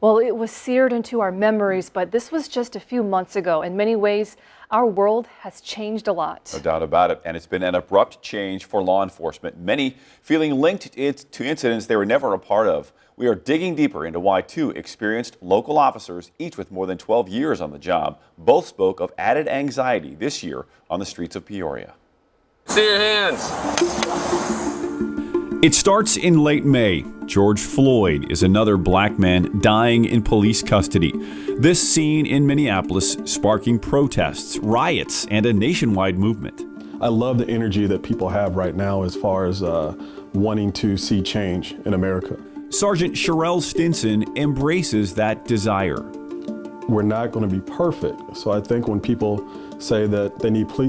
Well, it was seared into our memories, but this was just a few months ago. In many ways, our world has changed a lot. No doubt about it. And it's been an abrupt change for law enforcement, many feeling linked to incidents they were never a part of. We are digging deeper into why two experienced local officers, each with more than 12 years on the job, both spoke of added anxiety this year on the streets of Peoria. See your hands. It starts in late May. George Floyd is another black man dying in police custody. This scene in Minneapolis sparking protests, riots, and a nationwide movement. I love the energy that people have right now as far as wanting to see change in America. Sergeant Sherelle Stinson embraces that desire. We're not going to be perfect. So I think when people say that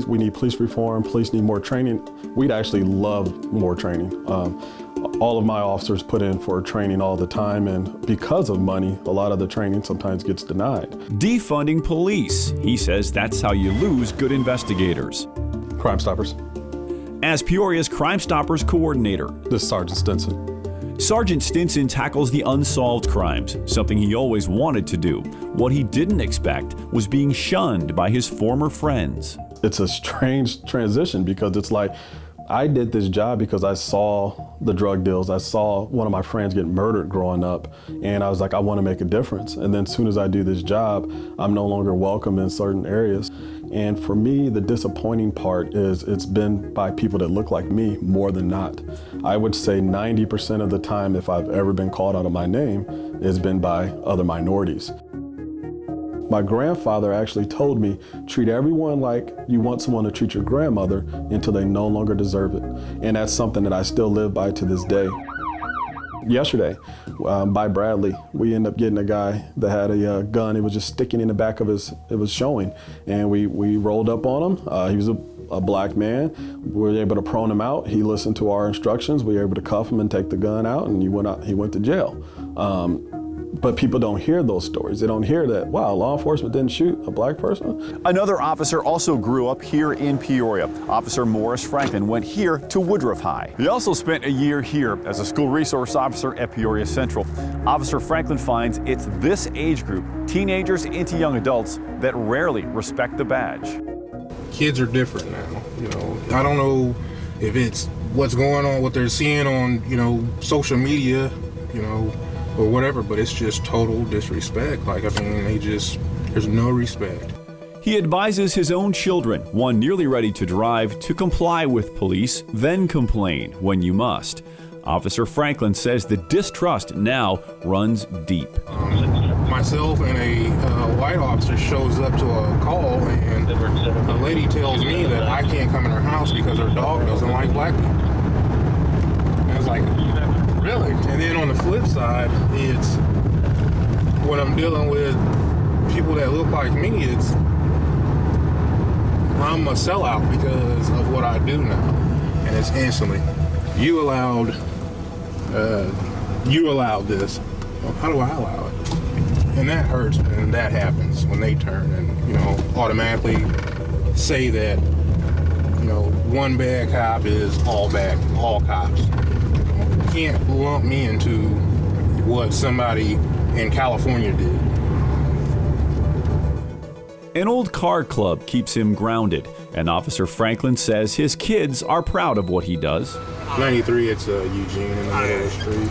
we need police reform, police need more training, we'd actually love more training. All of my officers put in for training all the time, and because of money, a lot of the training sometimes gets denied. Defunding police. He says that's how you lose good investigators. Crime Stoppers. As Peoria's Crime Stoppers coordinator, This is Sergeant Stinson. Sergeant Stinson tackles the unsolved crimes, something he always wanted to do. What he didn't expect was being shunned by his former friends. It's a strange transition because it's like, I did this job because I saw the drug deals. I saw one of my friends get murdered growing up, and I was like, I want to make a difference. And then as soon as I do this job, I'm no longer welcome in certain areas. And for me, the disappointing part is it's been by people that look like me more than not. I would say 90% of the time, if I've ever been called out of my name, it's been by other minorities. My grandfather actually told me, treat everyone like you want someone to treat your grandmother until they no longer deserve it. And that's something that I still live by to this day. Yesterday, by Bradley, we ended up getting a guy that had a gun. It was just sticking in the back of it was showing. And we rolled up on him. He was a black man. We were able to prone him out. He listened to our instructions. We were able to cuff him and take the gun out, and he went to jail. But people don't hear those stories. They don't hear that, wow, law enforcement didn't shoot a black person. Another officer also grew up here in Peoria. Officer Morris Franklin went here to Woodruff High. He also spent a year here as a school resource officer at Peoria Central. Officer Franklin finds it's this age group, teenagers into young adults, that rarely respect the badge. Kids are different now, I don't know if it's what's going on, what they're seeing on, social media, or whatever, but it's just total disrespect. There's no respect. He advises his own children, one nearly ready to drive, to comply with police, then complain when you must. Officer Franklin says the distrust now runs deep. Myself and a white officer shows up to a call, and the lady tells me that I can't come in her house because her dog doesn't like black people. And it's like, really? And then on the flip side, it's when I'm dealing with people that look like me, I'm a sellout because of what I do now. And it's instantly, you allowed this. Well, how do I allow it? And that hurts when that happens, when they turn and, automatically say that, one bad cop is all cops. You can't lump me into what somebody in California did. An old car club keeps him grounded, and Officer Franklin says his kids are proud of what he does. 93, it's Eugene in the middle of the street.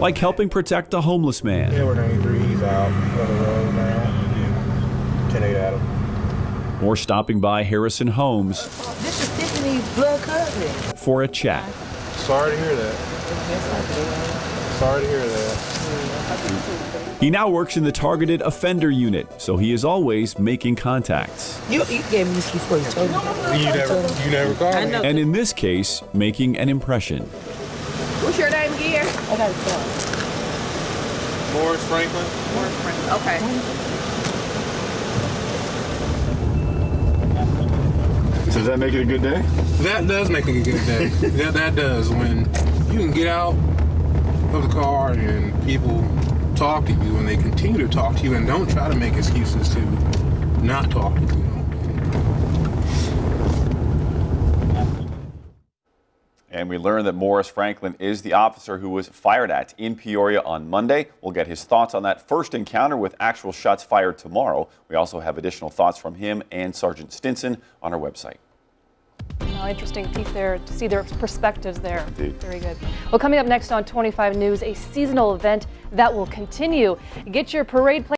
Like helping protect a homeless man. Yeah, we're 93, he's out on the road now. 10-8 Adam. Or stopping by Harrison Homes. This is Tiffany's blood cousin. For a chat. Sorry to hear that. Sorry to hear that. He now works in the targeted offender unit, so he is always making contacts. You gave me this before you told me. You never called me. And in this case, making an impression. What's your name again? I got a call. Morris Franklin? Morris Franklin. Okay. Does that make it a good day? That does make it a good day. that does. When you can get out of the car and people talk to you and they continue to talk to you and don't try to make excuses to not talk to you. And we learned that Morris Franklin is the officer who was fired at in Peoria on Monday. We'll get his thoughts on that first encounter with actual shots fired tomorrow. We also have additional thoughts from him and Sergeant Stinson on our website. Interesting piece there to see their perspectives there. Indeed. Very good. Well, coming up next on 25 News, a seasonal event that will continue. Get your parade plan